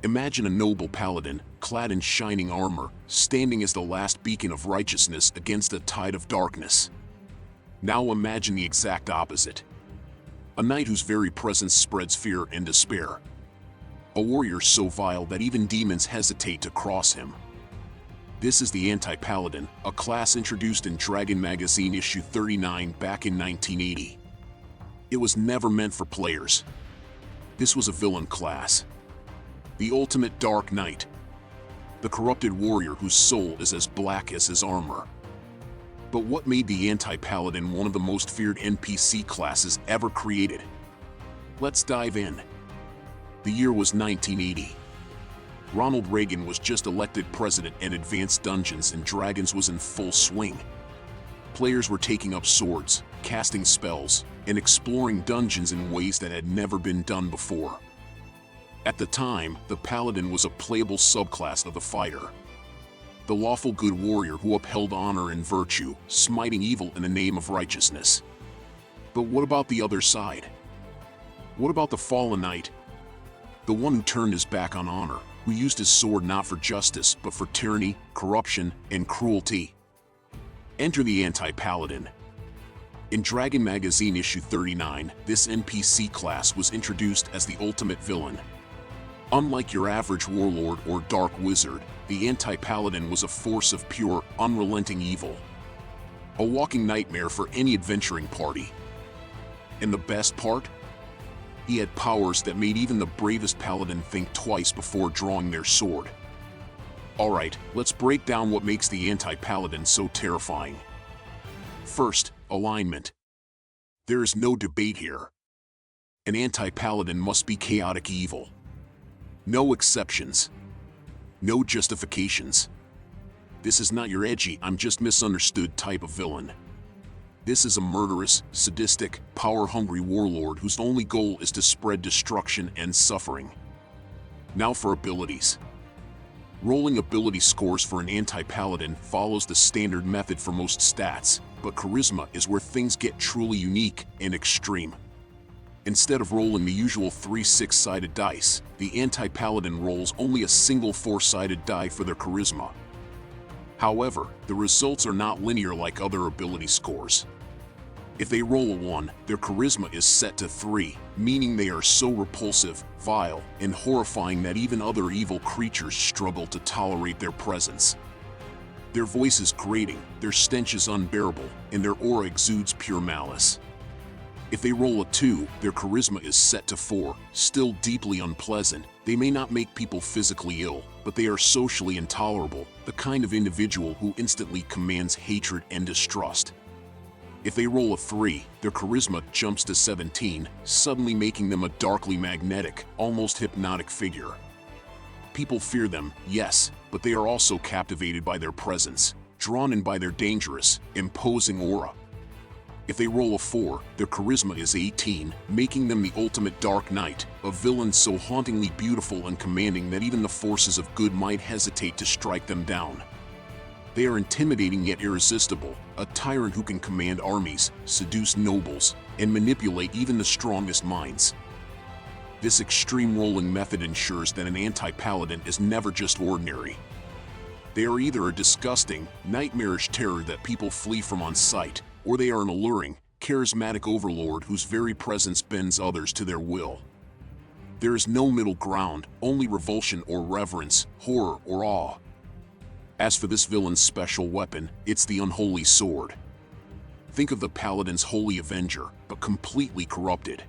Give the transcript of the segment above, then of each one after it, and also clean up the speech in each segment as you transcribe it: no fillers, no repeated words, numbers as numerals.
Imagine a noble paladin, clad in shining armor, standing as the last beacon of righteousness against a tide of darkness. Now imagine the exact opposite. A knight whose very presence spreads fear and despair. A warrior so vile that even demons hesitate to cross him. This is the Anti-Paladin, a class introduced in Dragon Magazine issue 39 back in 1980. It was never meant for players. This was a villain class. The ultimate Dark Knight. The corrupted warrior whose soul is as black as his armor. But what made the Anti-Paladin one of the most feared NPC classes ever created? Let's dive in. The year was 1980. Ronald Reagan was just elected president and Advanced Dungeons and Dragons was in full swing. Players were taking up swords, casting spells, and exploring dungeons in ways that had never been done before. At the time, the Paladin was a playable subclass of the fighter. The lawful good warrior who upheld honor and virtue, smiting evil in the name of righteousness. But what about the other side? What about the fallen knight? The one who turned his back on honor, who used his sword not for justice but for tyranny, corruption, and cruelty. Enter the Anti-Paladin. In Dragon Magazine issue 39, this NPC class was introduced as the ultimate villain. Unlike your average warlord or dark wizard, the Anti-Paladin was a force of pure, unrelenting evil. A walking nightmare for any adventuring party. And the best part? He had powers that made even the bravest paladin think twice before drawing their sword. Alright, let's break down what makes the Anti-Paladin so terrifying. First, alignment. There is no debate here. An Anti-Paladin must be chaotic evil. No exceptions. No justifications. This is not your edgy, I'm just misunderstood type of villain. This is a murderous, sadistic, power-hungry warlord whose only goal is to spread destruction and suffering. Now for abilities. Rolling ability scores for an Anti-Paladin follows the standard method for most stats, but charisma is where things get truly unique and extreme. Instead of rolling the usual 3 6-sided dice, the Anti-Paladin rolls only a single 4-sided die for their charisma. However, the results are not linear like other ability scores. If they roll a 1, their charisma is set to 3, meaning they are so repulsive, vile, and horrifying that even other evil creatures struggle to tolerate their presence. Their voice is grating, their stench is unbearable, and their aura exudes pure malice. If they roll a 2, their charisma is set to 4, still deeply unpleasant. They may not make people physically ill, but they are socially intolerable, the kind of individual who instantly commands hatred and distrust. If they roll a 3, their charisma jumps to 17, suddenly making them a darkly magnetic, almost hypnotic figure. People fear them, yes, but they are also captivated by their presence, drawn in by their dangerous, imposing aura. If they roll a 4, their charisma is 18, making them the ultimate Dark Knight, a villain so hauntingly beautiful and commanding that even the forces of good might hesitate to strike them down. They are intimidating yet irresistible, a tyrant who can command armies, seduce nobles, and manipulate even the strongest minds. This extreme rolling method ensures that an Anti-Paladin is never just ordinary. They are either a disgusting, nightmarish terror that people flee from on sight, or they are an alluring, charismatic overlord whose very presence bends others to their will. There is no middle ground, only revulsion or reverence, horror or awe. As for this villain's special weapon, it's the Unholy Sword. Think of the Paladin's holy avenger, but completely corrupted.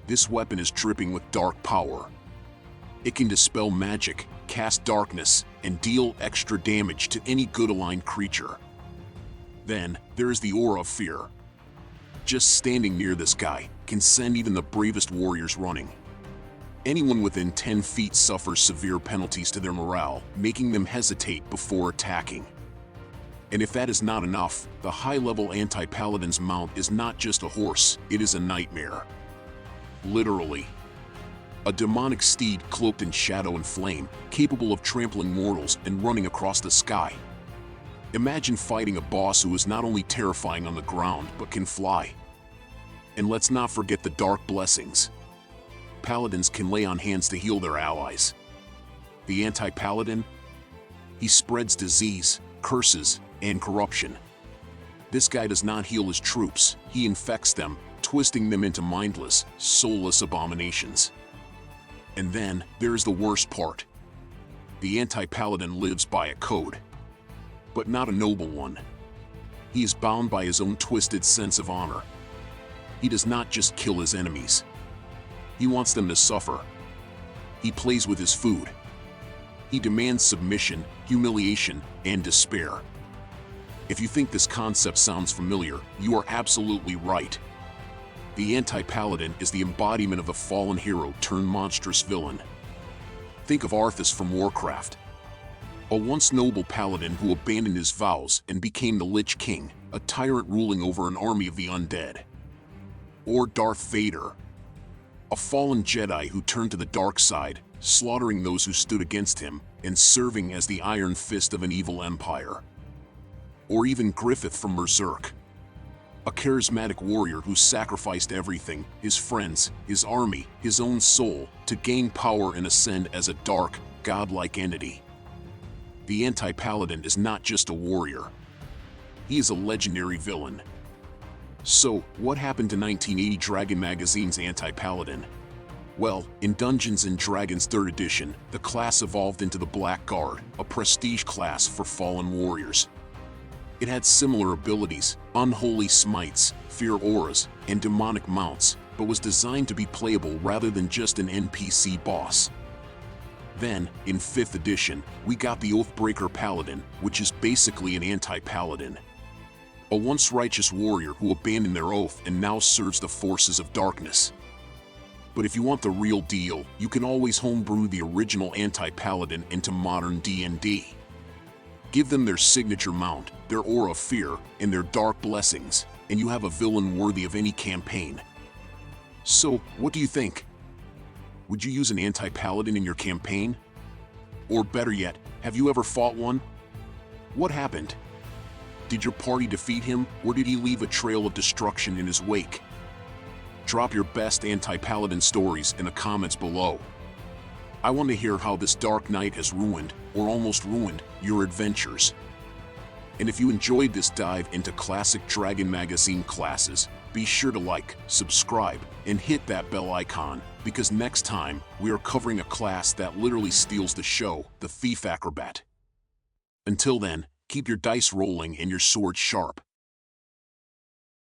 This weapon is dripping with dark power. It can dispel magic, cast darkness, and deal extra damage to any good-aligned creature. Then, there is the aura of fear. Just standing near this guy can send even the bravest warriors running. Anyone within 10 feet suffers severe penalties to their morale, making them hesitate before attacking. And if that is not enough, the high-level Anti-Paladin's mount is not just a horse, it is a nightmare. Literally. A demonic steed cloaked in shadow and flame, capable of trampling mortals and running across the sky. Imagine fighting a boss who is not only terrifying on the ground, but can fly. And let's not forget the dark blessings. Paladins can lay on hands to heal their allies. The Anti-Paladin? He spreads disease, curses, and corruption. This guy does not heal his troops, he infects them, twisting them into mindless, soulless abominations. And then, there is the worst part. The Anti-Paladin lives by a code. But not a noble one. He is bound by his own twisted sense of honor. He does not just kill his enemies. He wants them to suffer. He plays with his food. He demands submission, humiliation, and despair. If you think this concept sounds familiar, you are absolutely right. The Anti-Paladin is the embodiment of the fallen hero turned monstrous villain. Think of Arthas from Warcraft. A once noble paladin who abandoned his vows and became the Lich King, a tyrant ruling over an army of the undead. Or Darth Vader, a fallen Jedi who turned to the dark side, slaughtering those who stood against him and serving as the iron fist of an evil empire. Or even Griffith from Berserk, a charismatic warrior who sacrificed everything, his friends, his army, his own soul, to gain power and ascend as a dark, godlike entity. The Anti-Paladin is not just a warrior. He is a legendary villain. So, what happened to 1980 Dragon Magazine's Anti-Paladin? Well, in Dungeons & Dragons 3rd edition, the class evolved into the Black Guard, a prestige class for fallen warriors. It had similar abilities, unholy smites, fear auras, and demonic mounts, but was designed to be playable rather than just an NPC boss. Then, in 5th edition, we got the Oathbreaker Paladin, which is basically an Anti-Paladin. A once righteous warrior who abandoned their oath and now serves the forces of darkness. But if you want the real deal, you can always homebrew the original Anti-Paladin into modern D&D. Give them their signature mount, their aura of fear, and their dark blessings, and you have a villain worthy of any campaign. So, what do you think? Would you use an Anti-Paladin in your campaign? Or better yet, have you ever fought one? What happened? Did your party defeat him, or did he leave a trail of destruction in his wake? Drop your best Anti-Paladin stories in the comments below. I want to hear how this dark night has ruined, or almost ruined, your adventures. And if you enjoyed this dive into classic Dragon Magazine classes, be sure to like, subscribe, and hit that bell icon, because next time, we are covering a class that literally steals the show, the Thief Acrobat. Until then, keep your dice rolling and your sword sharp.